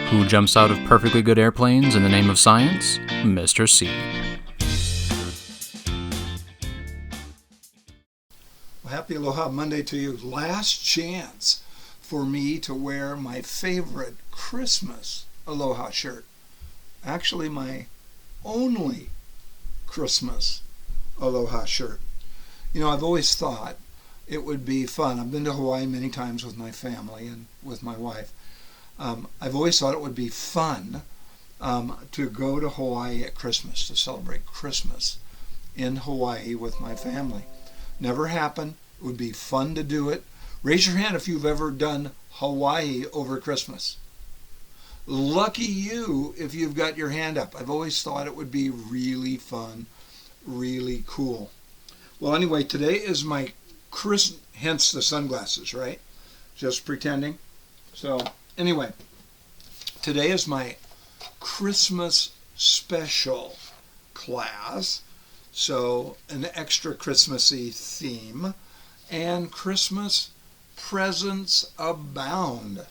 Who jumps out of perfectly good airplanes in the name of science? Mr. C. Well, happy Aloha Monday to you. Last chance for me to wear my favorite Christmas Aloha shirt. Actually, my only Christmas Aloha shirt. You know, I've always thought it would be fun. I've been to Hawaii many times with my family and with my wife. I've always thought it would be fun to go to Hawaii at Christmas, to celebrate Christmas in Hawaii with my family. Never happened. It would be fun to do it. Raise your hand if you've ever done Hawaii over Christmas. Lucky you if you've got your hand up. I've always thought it would be really fun, really cool. Well, anyway, today is my hence the sunglasses, right? Just pretending. So, anyway, today is my Christmas special class. So, an extra Christmassy theme and Christmas presents abound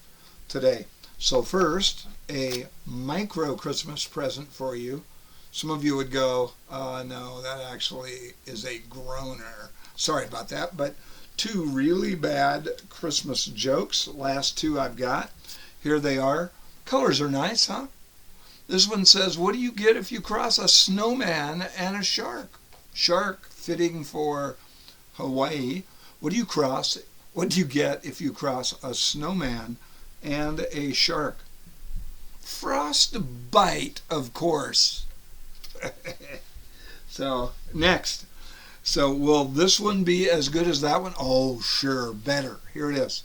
today. So first, a micro Christmas present for you. Some of you would go, no, that actually is a groaner. Sorry about that, but two really bad Christmas jokes. Last two I've got. Here they are. Colors are nice, huh? This one says, what do you get if you cross a snowman and a shark? Shark, fitting for Hawaii. What do you get if you cross a snowman and a shark? Frostbite, of course. So, next. So, will this one be as good as that one? Oh, sure, better. Here it is.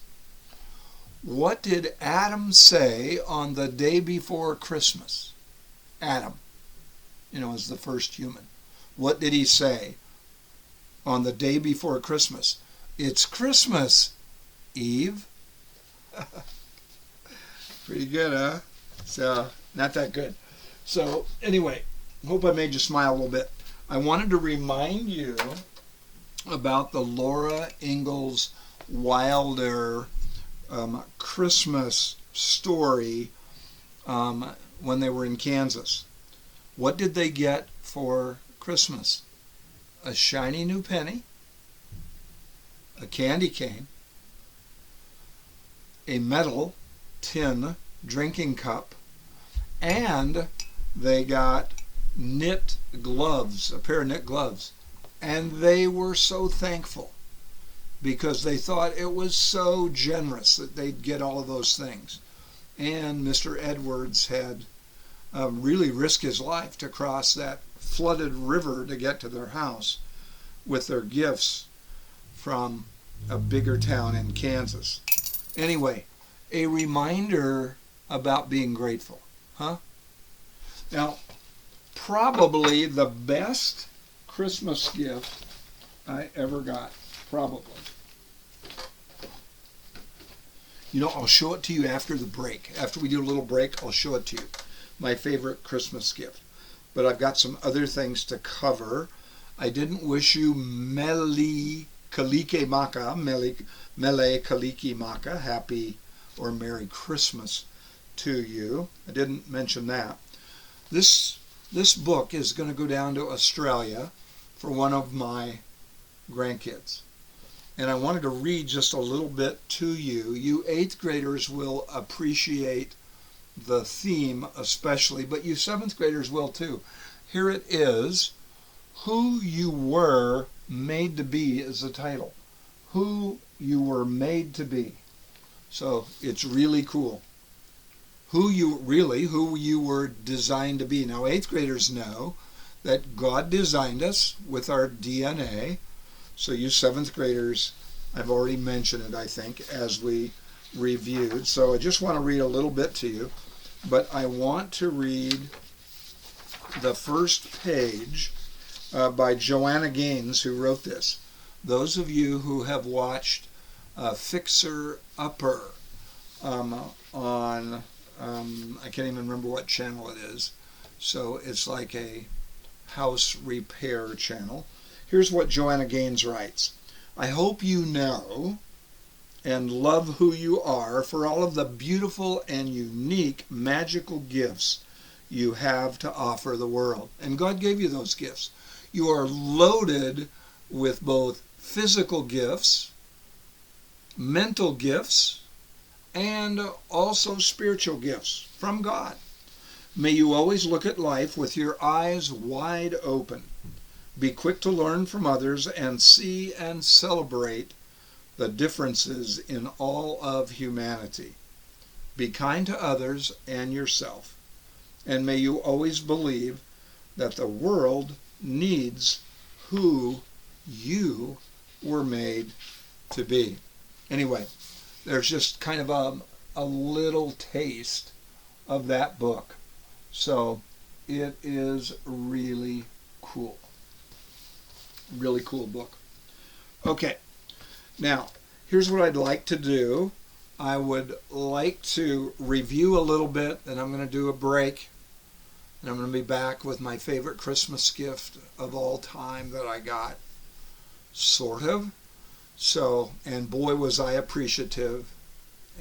What did Adam say on the day before Christmas? Adam, is the first human. What did he say on the day before Christmas? It's Christmas, Eve. Pretty good, huh? So, not that good. So, anyway, hope I made you smile a little bit. I wanted to remind you about the Laura Ingalls Wilder Christmas story when they were in Kansas. What did they get for Christmas? A shiny new penny, a candy cane, a metal tin drinking cup, and they got knit gloves, a pair of knit gloves. And they were so thankful because they thought it was so generous that they'd get all of those things. And Mr. Edwards had really risked his life to cross that flooded river to get to their house with their gifts from a bigger town in Kansas. Anyway, a reminder about being grateful, huh? Now, probably the best Christmas gift I ever got, probably. I'll show it to you after the break. After we do a little break, I'll show it to you. My favorite Christmas gift. But I've got some other things to cover. I didn't wish you Mele Kalike Maka, happy or Merry Christmas to you. I didn't mention that. This book is going to go down to Australia for one of my grandkids. And I wanted to read just a little bit to you. You 8th graders will appreciate the theme especially, but you 7th graders will too. Here it is. Who You Were Made to Be is the title. Who You Were Made to Be. So it's really cool. Who you were designed to be. Now 8th graders know that God designed us with our DNA. So you 7th graders, I've already mentioned it, I think, as we reviewed. So I just want to read a little bit to you. But I want to read the first page by Joanna Gaines, who wrote this. Those of you who have watched Fixer Upper on, I can't even remember what channel it is. So it's like a house repair channel. Here's what Joanna Gaines writes. I hope you know and love who you are for all of the beautiful and unique magical gifts you have to offer the world. And God gave you those gifts. You are loaded with both physical gifts, mental gifts, and also spiritual gifts from God. May you always look at life with your eyes wide open. Be quick to learn from others and see and celebrate the differences in all of humanity. Be kind to others and yourself. And may you always believe that the world needs who you were made to be. Anyway, there's just kind of a little taste of that book. So it is really cool. Really cool book. Okay, now here's what I'd like to do. I would like to review a little bit, and I'm going to do a break. And I'm going to be back with my favorite Christmas gift of all time that I got. Sort of. So, and boy was I appreciative.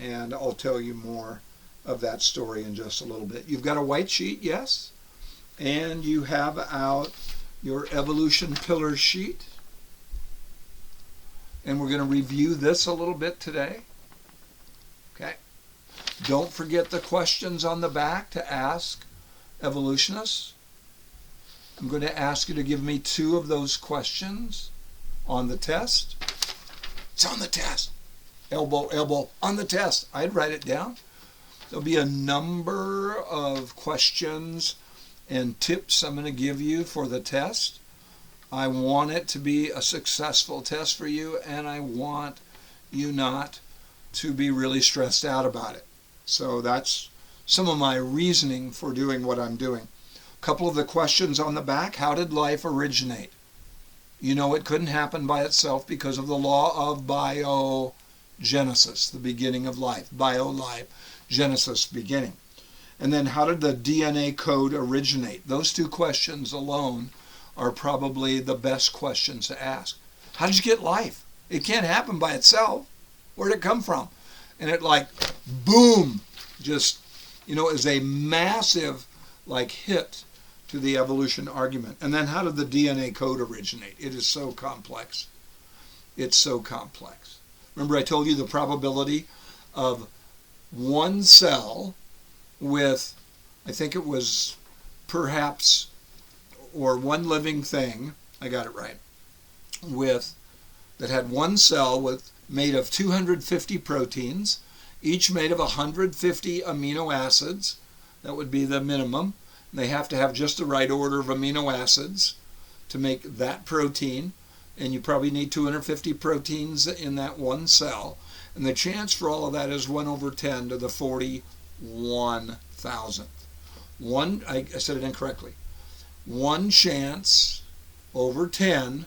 And I'll tell you more of that story in just a little bit. You've got a white sheet, yes? And you have out your evolution pillar sheet. And we're going to review this a little bit today. Okay. Don't forget the questions on the back to ask evolutionists. I'm going to ask you to give me 2 of those questions on the test. It's on the test. Elbow, on the test. I'd write it down. There'll be a number of questions and tips I'm going to give you for the test. I want it to be a successful test for you, and I want you not to be really stressed out about it. So that's some of my reasoning for doing what I'm doing. A couple of the questions on the back. How did life originate? You know it couldn't happen by itself because of the law of biogenesis, the beginning of life. Bio-life, Genesis, beginning. And then how did the DNA code originate? Those 2 questions alone are probably the best questions to ask. How did you get life? It can't happen by itself. Where did it come from? And it boom, just, is a massive hit to the evolution argument. And then how did the DNA code originate? It is so complex. It's so complex. Remember I told you the probability of one cell with, I think it was perhaps, or one living thing, I got it right, that had one cell made of 250 proteins, each made of 150 amino acids. That would be the minimum. They have to have just the right order of amino acids to make that protein. And you probably need 250 proteins in that one cell. And the chance for all of that is 1 over 10 to the 41,000th. I said it incorrectly. 1 chance over 10,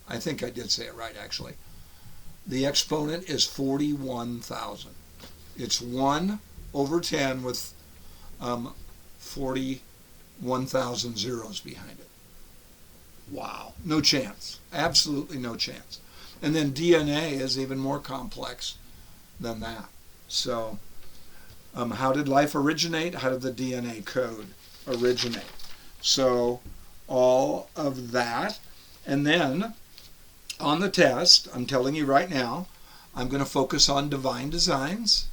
I think I did say it right actually. The exponent is 41,000. It's 1 over 10 with 41,000 zeros behind it. Wow. No chance. Absolutely no chance. And then DNA is even more complex than that. So how did life originate? How did the DNA code originate? So all of that. And then on the test, I'm telling you right now, I'm going to focus on divine designs.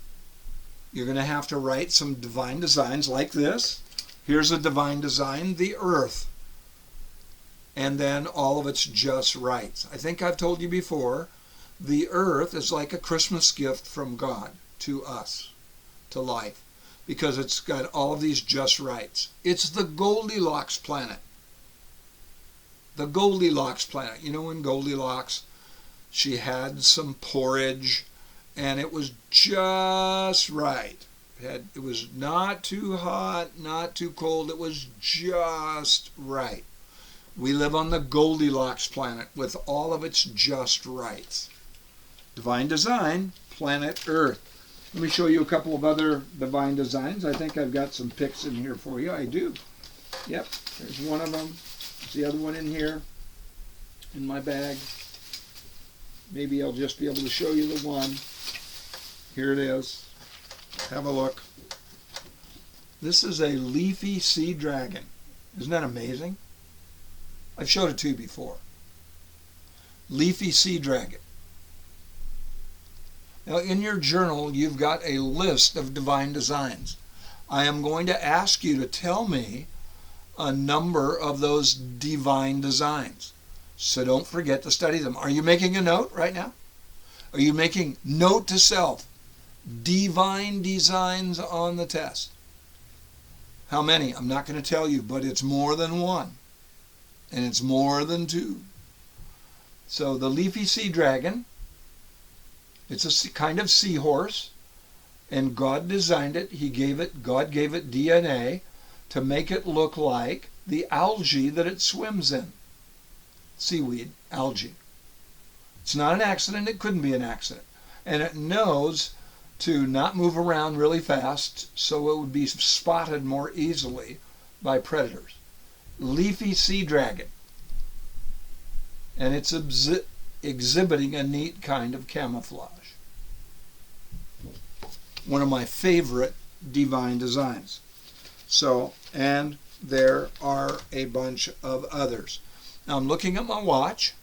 You're going to have to write some divine designs like this. Here's a divine design, the earth. And then all of its just rights. I think I've told you before, the earth is like a Christmas gift from God to us, to life, because it's got all of these just rights. It's the Goldilocks planet. The Goldilocks planet. You know, in Goldilocks, she had some porridge, and it was just right. It was not too hot, not too cold. It was just right. We live on the Goldilocks planet with all of its just rights. Divine design, planet Earth. Let me show you a couple of other divine designs. I think I've got some pics in here for you. I do. Yep, there's one of them. There's the other one in here in my bag. Maybe I'll just be able to show you the one. Here it is. Have a look. This is a Leafy Sea Dragon. Isn't that amazing? I've showed it to you before. Leafy Sea Dragon. Now in your journal you've got a list of divine designs. I am going to ask you to tell me a number of those divine designs. So don't forget to study them. Are you making a note right now? Are you making note to self? Divine designs on the test. How many? I'm not going to tell you, but it's more than one. And it's more than two. So the Leafy Sea Dragon, it's a kind of seahorse, and God designed it. God gave it DNA to make it look like the algae that it swims in. Seaweed, algae. It's not an accident. It couldn't be an accident. And it knows to not move around really fast so it would be spotted more easily by predators. Leafy Sea Dragon. And it's exhibiting a neat kind of camouflage. One of my favorite divine designs. So, and there are a bunch of others. Now I'm looking at my watch,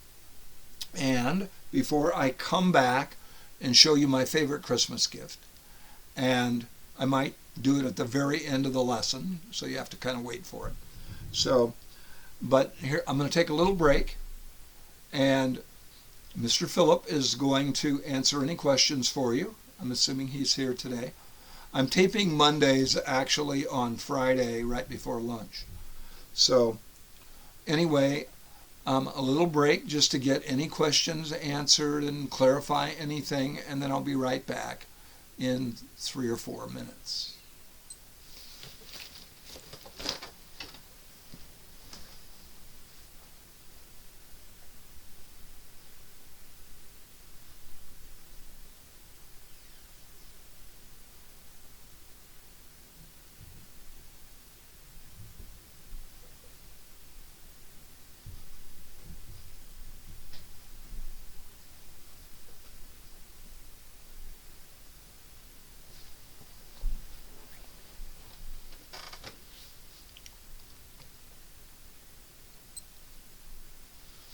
and before I come back and show you my favorite Christmas gift, and I might do it at the very end of the lesson, so you have to kind of wait for it. So, but here I'm going to take a little break, and Mr. Phillip is going to answer any questions for you. I'm assuming he's here today. I'm taping Mondays actually on Friday right before lunch. So anyway, a little break just to get any questions answered and clarify anything, and then I'll be right back in 3 or 4 minutes.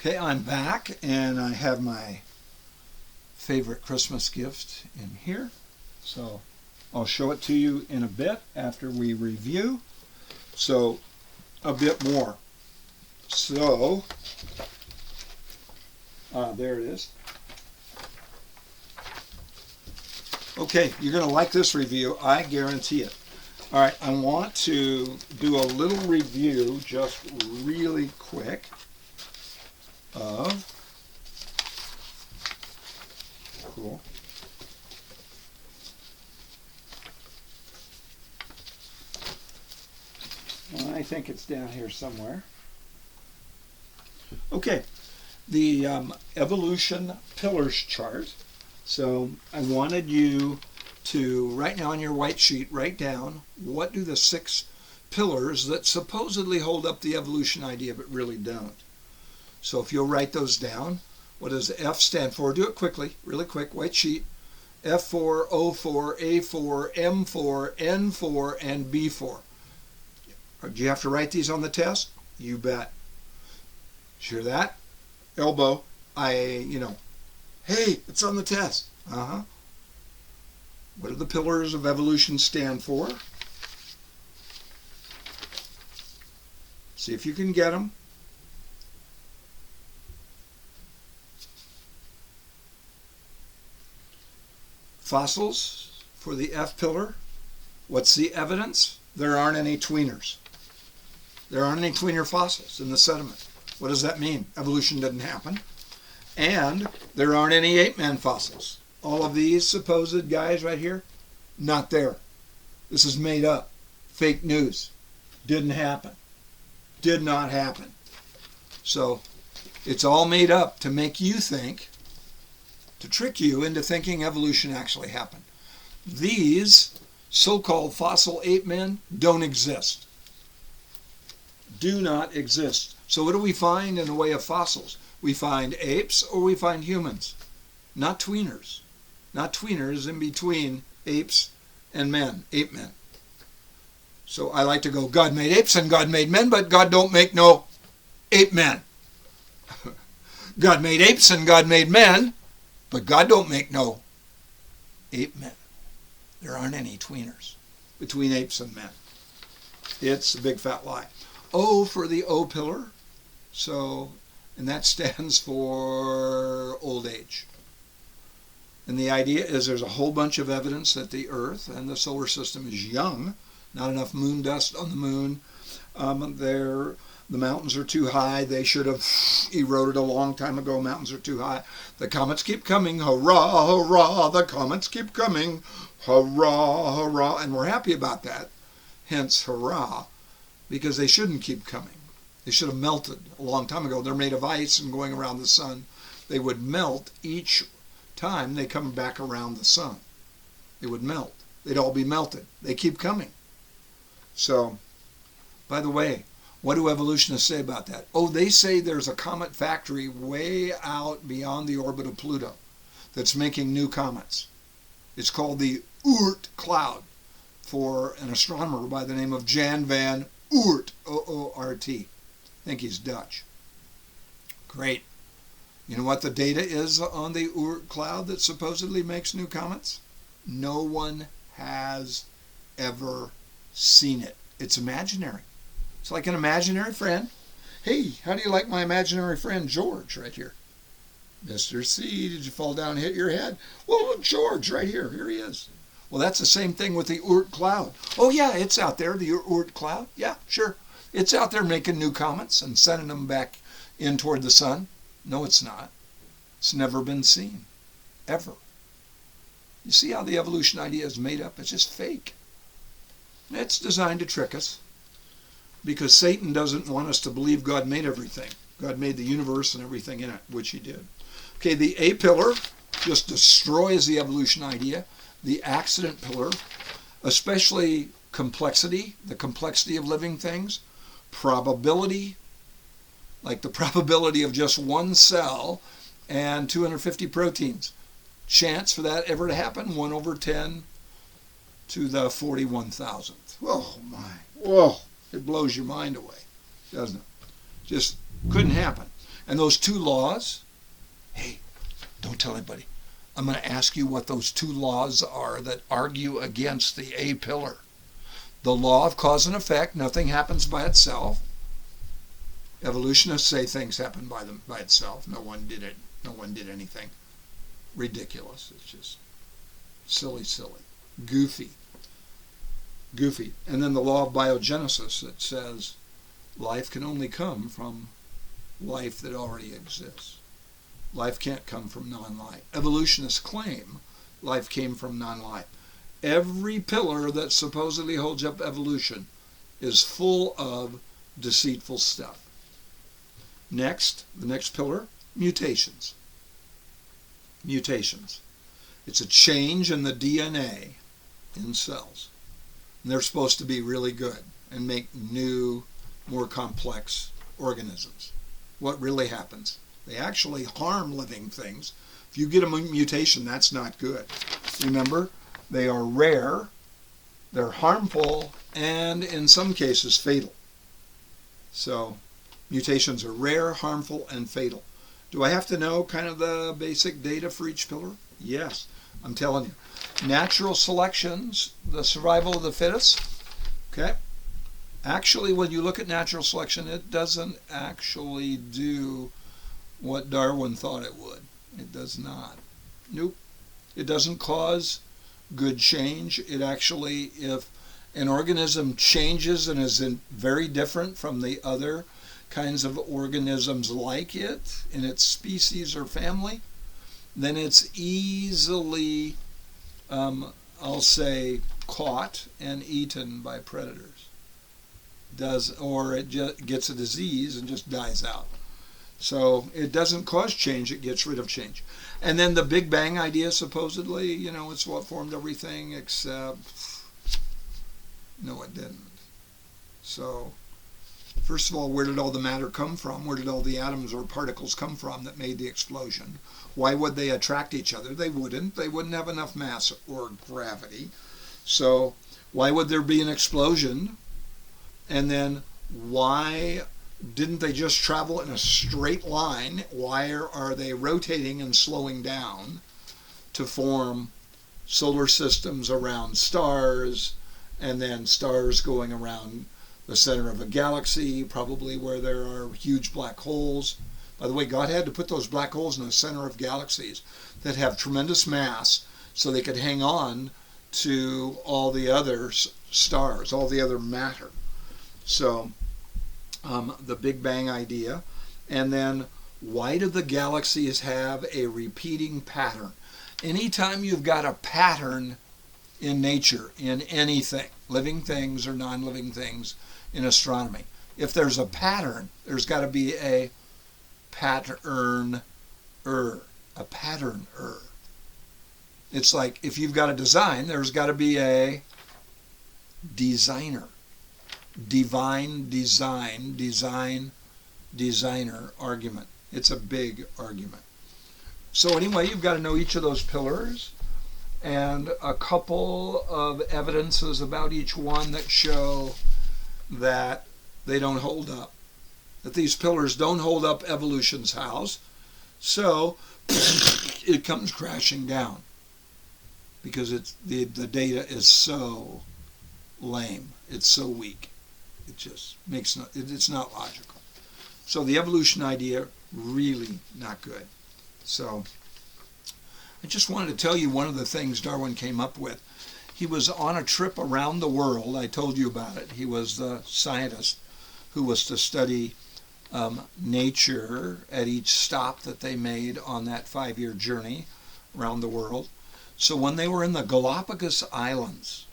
Okay, I'm back, and I have my favorite Christmas gift in here. So I'll show it to you in a bit after we review. So a bit more. So there it is. Okay, you're going to like this review. I guarantee it. All right, I want to do a little review just really quick of, cool, I think it's down here somewhere. Okay, the evolution pillars chart. So I wanted you to, right now on your white sheet, write down what do the 6 pillars that supposedly hold up the evolution idea but really don't. So if you'll write those down, what does F stand for? Do it quickly, really quick, white sheet. F4, O4, A4, M4, N4, and B4. Do you have to write these on the test? You bet. Hear that? Elbow. Hey, it's on the test. What do the pillars of evolution stand for? See if you can get them. Fossils for the F pillar. What's the evidence? There aren't any tweeners. There aren't any tweener fossils in the sediment. What does that mean? Evolution didn't happen. And there aren't any ape-man fossils. All of these supposed guys right here, not there. This is made up. Fake news. Didn't happen. Did not happen. So it's all made up to make you think, to trick you into thinking evolution actually happened. These so-called fossil ape men don't exist. Do not exist. So what do we find in the way of fossils? We find apes or we find humans, not tweeners. not tweeners, in between apes and men, ape men. So I like to go, God made apes and God made men, but God don't make no ape men. God made apes and God made men, but God don't make no ape men. There aren't any tweeners between apes and men. It's a big fat lie. O for the O pillar. So, and that stands for old age. And the idea is there's a whole bunch of evidence that the Earth and the solar system is young. Not enough moon dust on the moon. The mountains are too high. They should have eroded a long time ago. Mountains are too high. The comets keep coming. Hurrah, hurrah. The comets keep coming. Hurrah, hurrah. And we're happy about that. Hence, hurrah. Because they shouldn't keep coming. They should have melted a long time ago. They're made of ice and going around the sun. They would melt each time they come back around the sun. They would melt. They'd all be melted. They keep coming. So, by the way, what do evolutionists say about that? Oh, they say there's a comet factory way out beyond the orbit of Pluto that's making new comets. It's called the Oort cloud, for an astronomer by the name of Jan van Oort, O-O-R-T. I think he's Dutch. Great. You know what the data is on the Oort cloud that supposedly makes new comets? No one has ever seen it. It's imaginary. It's like an imaginary friend. Hey, how do you like my imaginary friend George right here? Mr. C, did you fall down and hit your head? Well, look, George right here. Here he is. Well, that's the same thing with the Oort cloud. Oh, yeah, it's out there, the Oort cloud. Yeah, sure. It's out there making new comets and sending them back in toward the sun. No, it's not. It's never been seen. Ever. You see how the evolution idea is made up? It's just fake. It's designed to trick us. Because Satan doesn't want us to believe God made everything. God made the universe and everything in it, which he did. Okay, the A pillar just destroys the evolution idea. The accident pillar, especially complexity, the complexity of living things, probability, like the probability of just one cell and 250 proteins. Chance for that ever to happen, 1 over 10 to the 41,000th. Oh my, whoa. It blows your mind away, doesn't it? Just couldn't happen. And those two laws, hey, don't tell anybody. I'm going to ask you what those two laws are that argue against the A pillar. The law of cause and effect, nothing happens by itself. Evolutionists say things happen by itself. No one did it. No one did anything. Ridiculous. It's just silly. Goofy. And then the law of biogenesis that says life can only come from life that already exists. Life can't come from non-life. Evolutionists claim life came from non-life. Every pillar that supposedly holds up evolution is full of deceitful stuff. Next, the next pillar, mutations. Mutations. It's a change in the DNA in cells. And they're supposed to be really good and make new, more complex organisms. What really happens? They actually harm living things. If you get a mutation, that's not good. Remember, they are rare, they're harmful, and in some cases fatal. So, mutations are rare, harmful, and fatal. Do I have to know kind of the basic data for each pillar? Yes, I'm telling you. Natural selections, the survival of the fittest. Okay. Actually, when you look at natural selection, it doesn't actually do what Darwin thought it would. It does not. Nope. It doesn't cause good change. It actually, if an organism changes and is very different from the other kinds of organisms like it in its species or family, then it's easily, I'll say, caught and eaten by predators. Or it just gets a disease and just dies out. So it doesn't cause change, it gets rid of change. And then the Big Bang idea, supposedly, it's what formed everything, except, no, it didn't. So First of all, where did all the matter come from? Where did all the atoms or particles come from that made the explosion? Why would they attract each other? They wouldn't. They wouldn't have enough mass or gravity. So why would there be an explosion? And then why didn't they just travel in a straight line? Why are they rotating and slowing down to form solar systems around stars, and then stars going around the center of a galaxy, probably where there are huge black holes? By the way, God had to put those black holes in the center of galaxies that have tremendous mass so they could hang on to all the other stars, all the other matter. So the Big Bang idea. And then why do the galaxies have a repeating pattern? Anytime you've got a pattern in nature, in anything, living things or non-living things in astronomy, if there's a pattern, there's got to be a pattern-er. A pattern-er. It's like if you've got a design, there's got to be a designer. Divine design, designer argument. It's a big argument. So anyway, you've got to know each of those pillars and a couple of evidences about each one that show that they don't hold up, that these pillars don't hold up evolution's house. So it comes crashing down because the data is so lame. It's so weak. It just makes it's not logical. So the evolution idea, really not good. So I just wanted to tell you one of the things Darwin came up with. He was on a trip around the world. I told you about it. He was the scientist who was to study nature at each stop that they made on that 5-year journey around the world. So when they were in the Galapagos Islands,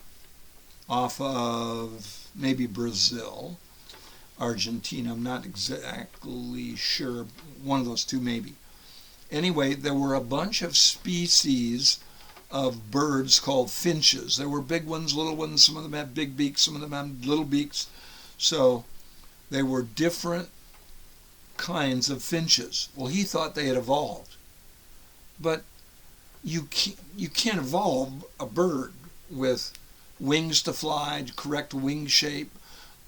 off of maybe Brazil, Argentina, I'm not exactly sure, one of those two maybe. Anyway, there were a bunch of species of birds called finches. There were big ones, little ones, some of them had big beaks, some of them had little beaks. So they were different kinds of finches. Well, he thought they had evolved. But you can't evolve a bird with wings to fly, correct wing shape,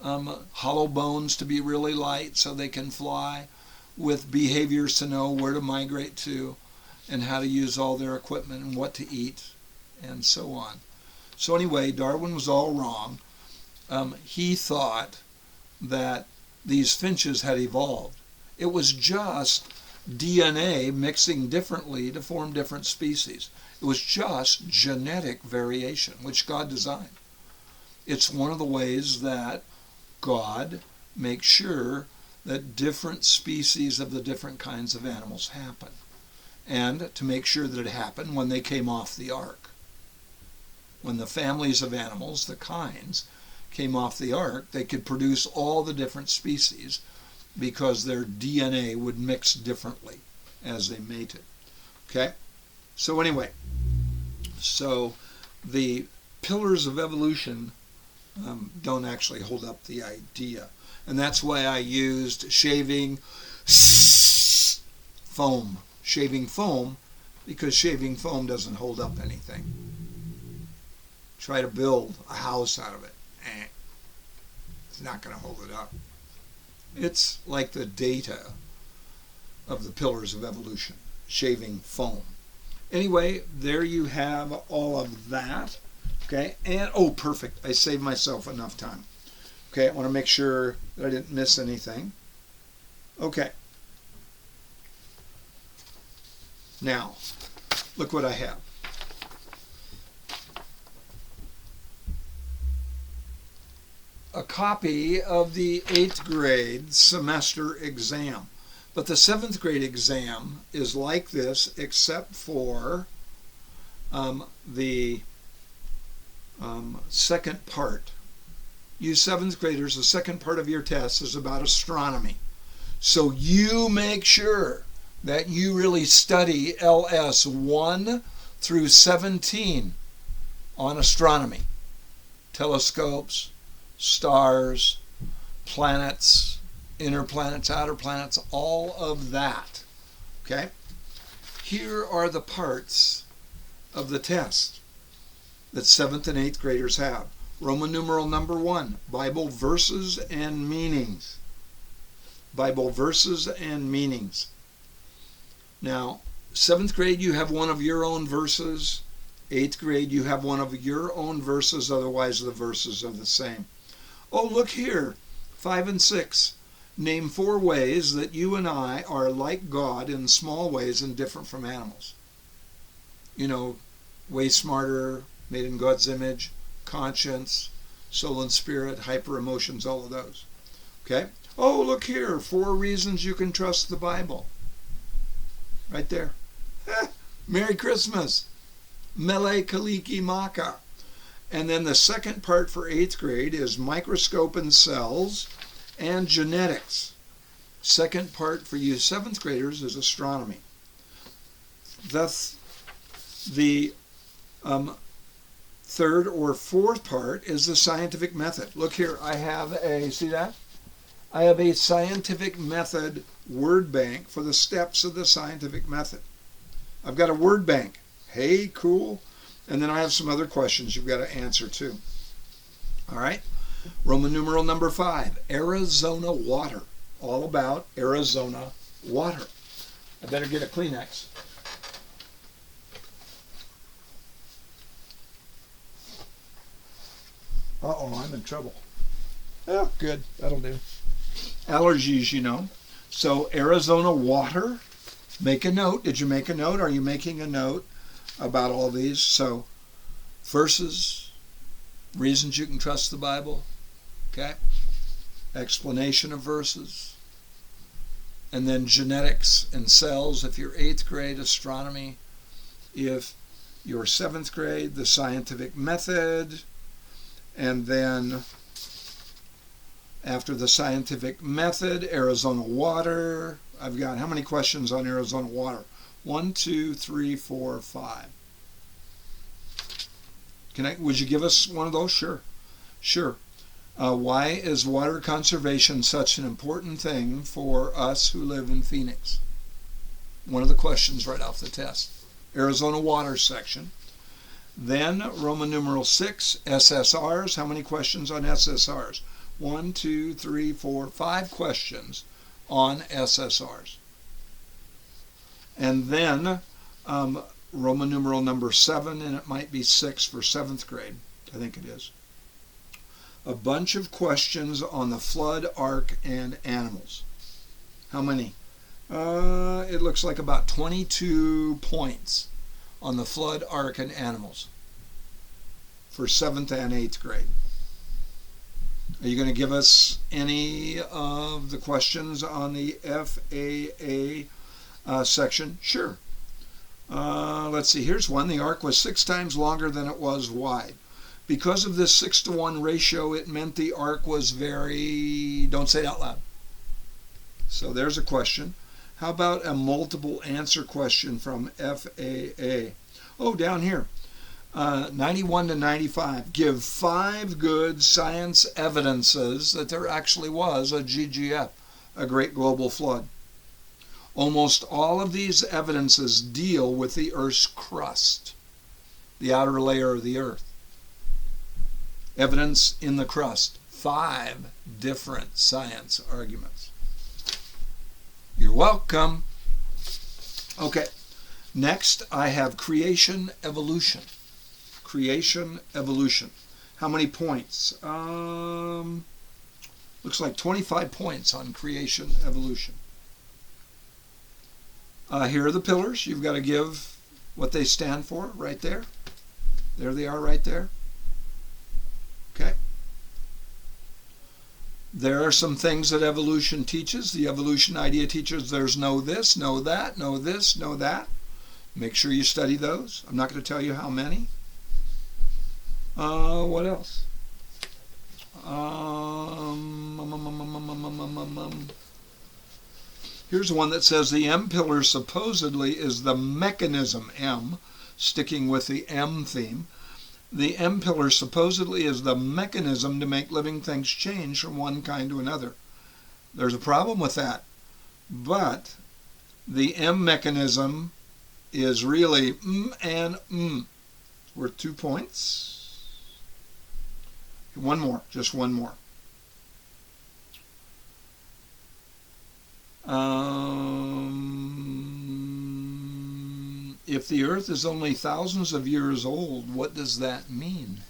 hollow bones to be really light so they can fly, with behaviors to know where to migrate to and how to use all their equipment and what to eat and so on. So anyway, Darwin was all wrong. He thought that these finches had evolved. It was just DNA mixing differently to form different species. It was just genetic variation, which God designed. It's one of the ways that God makes sure that different species of the different kinds of animals happen. And to make sure that it happened when they came off the ark. When the families of animals, the kinds, came off the ark, they could produce all the different species because their DNA would mix differently as they mated. Okay? So anyway, so the pillars of evolution don't actually hold up the idea. And that's why I used shaving foam. Shaving foam, because shaving foam doesn't hold up anything. Try to build a house out of it. It's not going to hold it up. It's like the data of the pillars of evolution. Shaving foam. Anyway, there you have all of that. Okay, and oh, perfect. I saved myself enough time. Okay, I want to make sure that I didn't miss anything. Okay. Now, look what I have. A copy of the 8th grade semester exam. But the 7th grade exam is like this, except for the second part. You 7th graders, the second part of your test is about astronomy. So you make sure that you really study LS 1 through 17 on astronomy. Telescopes, stars, planets, inner planets, outer planets, all of that. Okay? Here are the parts of the test that 7th and 8th graders have. Roman numeral number 1, Bible verses and meanings. Bible verses and meanings. Now, 7th grade, you have one of your own verses. 8th grade, you have one of your own verses, otherwise the verses are the same. Oh, look here, 5 and 6. Name 4 ways that you and I are like God in small ways and different from animals. You know, way smarter, made in God's image, conscience, soul and spirit, hyper emotions, all of those. Okay? Oh, look here, 4 reasons you can trust the Bible. Right there. Merry Christmas. Mele Kaliki Maka. And then the second part for 8th grade is microscope and cells and genetics. Second part for you 7th graders is astronomy. The third or fourth part is the scientific method. Look here, I have a, see that? I have a scientific method word bank for the steps of the scientific method. I've got a word bank. Hey, cool. And then I have some other questions you've got to answer too. All right. Roman numeral number 5, Arizona water. All about Arizona water. I better get a Kleenex. Uh-oh, I'm in trouble. Oh, good. That'll do. Allergies, you know. So Arizona water. Make a note. Did you make a note? Are you making a note about all these? So verses, reasons you can trust the Bible. Okay. Explanation of verses. And then genetics and cells if you're 8th grade, astronomy. If you're 7th grade, the scientific method. And then after the scientific method, Arizona water. I've got how many questions on Arizona water? 1, 2, 3, 4, 5. Would you give us one of those? Sure. Sure. Why is water conservation such an important thing for us who live in Phoenix? One of the questions right off the test. Arizona water section. Then Roman numeral 6, SSRs. How many questions on SSRs? 1, 2, 3, 4, 5 questions on SSRs. And then Roman numeral number 7, and it might be 6 for 7th grade. I think it is. A bunch of questions on the flood, ark, and animals. How many? It looks like about 22 points on the flood, ark, and animals for 7th and 8th grade. Are you going to give us any of the questions on the FAA section? Sure. Let's see. Here's one. The ark was 6 times longer than it was wide. Because of this 6-to-1 ratio, it meant the ark was very... Don't say it out loud. So there's a question. How about a multiple answer question from FAA? Oh, down here. 91 to 95. Give 5 good science evidences that there actually was a GGF, a Great Global Flood. Almost all of these evidences deal with the Earth's crust, the outer layer of the Earth. Evidence in the crust. 5 different science arguments. You're welcome. Okay. Next, I have creation, evolution. Creation, evolution. How many points? Looks like 25 points on creation, evolution. Here are the pillars. You've got to give what they stand for right there. There they are right there. Okay. There are some things that evolution teaches. The evolution idea teaches there's no this, no that, no this, no that. Make sure you study those. I'm not going to tell you how many. What else? Here's one that says the M pillar supposedly is the mechanism M, sticking with the M theme, The M pillar supposedly is the mechanism to make living things change from one kind to another. There's a problem with that. But the M mechanism is really and worth 2 points. One more, just one more. If the Earth is only thousands of years old, what does that mean?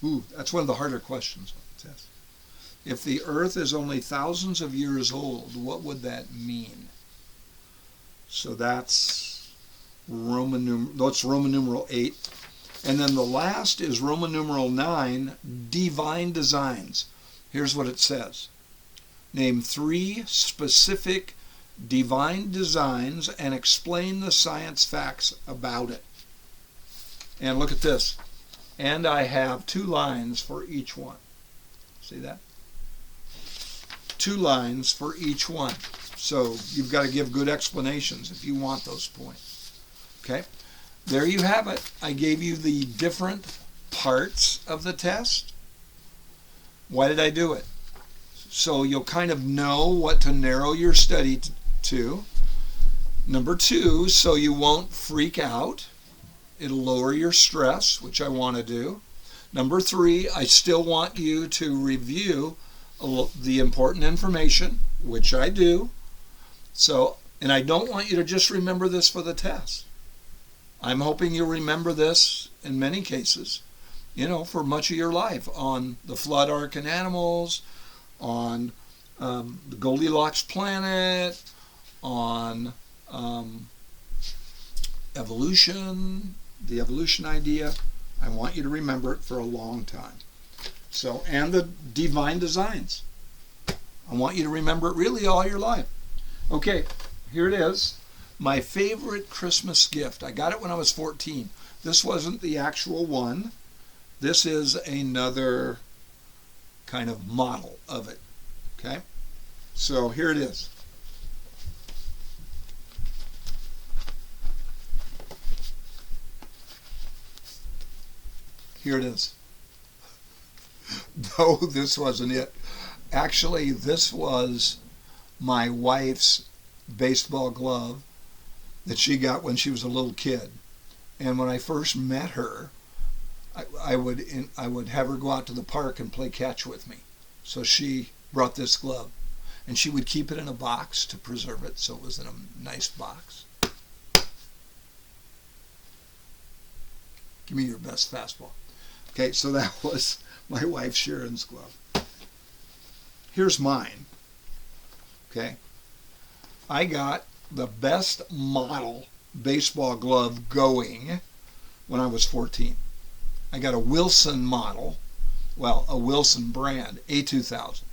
Ooh, that's one of the harder questions on the test. If the Earth is only thousands of years old, what would that mean? So that's Roman numeral 8. And then the last is Roman numeral 9, divine designs. Here's what it says. Name 3 specific divine designs and explain the science facts about it. And look at this. And I have 2 lines for each one. See that? 2 lines for each one. So you've got to give good explanations if you want those points. Okay? There you have it. I gave you the different parts of the test. Why did I do it? So you'll kind of know what to narrow your study to. Number 2, so you won't freak out. It'll lower your stress, which I want to do. Number 3, I still want you to review the important information, which I do. So, and I don't want you to just remember this for the test. I'm hoping you'll remember this in many cases, for much of your life, on the flood, ark, and animals, on the Goldilocks planet, on evolution, the evolution idea. I want you to remember it for a long time. So, and the divine designs. I want you to remember it really all your life. Okay, here it is. My favorite Christmas gift. I got it when I was 14. This wasn't the actual one. This is another kind of model of it. Okay? So here it is. Here it is. No, this wasn't it. Actually, this was my wife's baseball glove that she got when she was a little kid. And when I first met her, I would have her go out to the park and play catch with me. So she brought this glove, and she would keep it in a box to preserve it, so it was in a nice box. Give me your best fastball. Okay, so that was my wife Sharon's glove. Here's mine. Okay, I got the best model baseball glove going when I was 14. I got a Wilson model, well, a Wilson brand, A2000.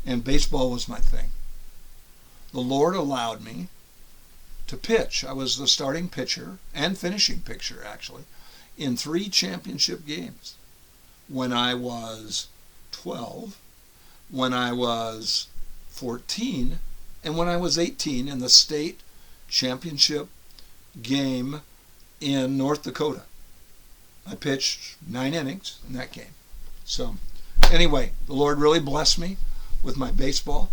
And baseball was my thing. The Lord allowed me to pitch. I was the starting pitcher and finishing pitcher, actually, in 3 championship games. When I was 12, when I was 14, and when I was 18 in the state championship game in North Dakota. I pitched 9 innings in that game. So anyway, the Lord really blessed me with my baseball,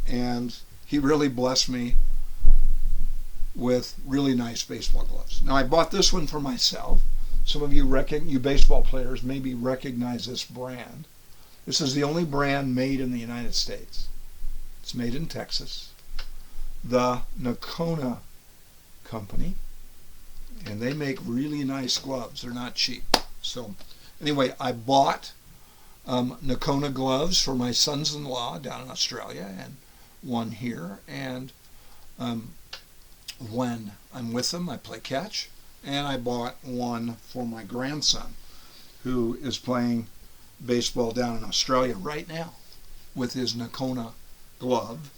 and he really blessed me with really nice baseball gloves. Now I bought this one for myself. Some of you baseball players maybe recognize this brand. This is the only brand made in the United States. It's made in Texas. The Nocona company, and they make really nice gloves. They're not cheap. So anyway, I bought Nocona gloves for my sons-in-law down in Australia, and one here. And when I'm with them, I play catch. And I bought one for my grandson, who is playing baseball down in Australia right now with his Nocona glove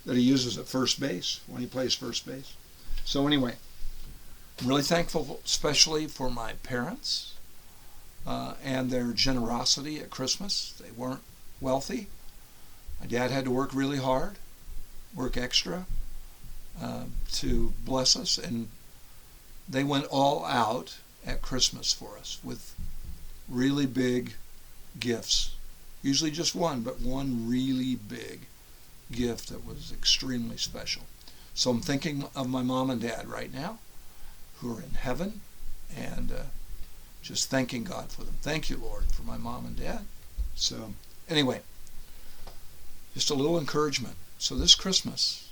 that he uses at first base when he plays first base. So anyway, I'm really thankful, especially for my parents and their generosity at Christmas. They weren't wealthy. My dad had to work really hard, work extra to bless us, and they went all out at Christmas for us with really big gifts. Usually just one, but one really big gift that was extremely special. So I'm thinking of my mom and dad right now, who are in heaven, and just thanking God for them. Thank you, Lord, for my mom and dad. So anyway, just a little encouragement. So this Christmas,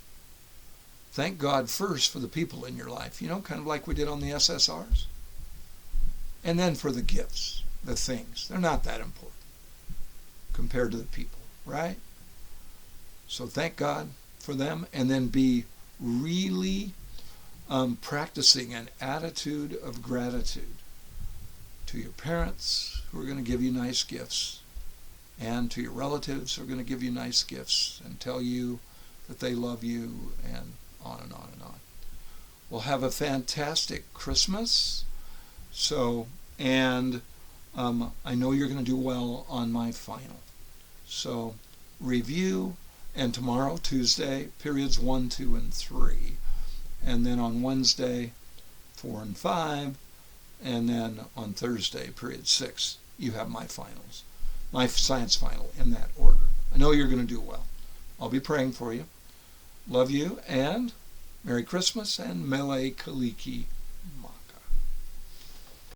thank God first for the people in your life, kind of like we did on the SSRs. And then for the gifts, the things. They're not that important compared to the people, right? So thank God for them, and then be really practicing an attitude of gratitude to your parents who are going to give you nice gifts, and to your relatives who are going to give you nice gifts and tell you that they love you, and on and on and on. Well, have a fantastic Christmas. So, and I know you're going to do well on my final. So, review, and tomorrow, Tuesday, periods 1, 2, and 3. And then on Wednesday, 4 and 5. And then on Thursday, period 6, you have my finals. My science final in that order. I know you're going to do well. I'll be praying for you. Love you, and Merry Christmas and Mele Kaliki.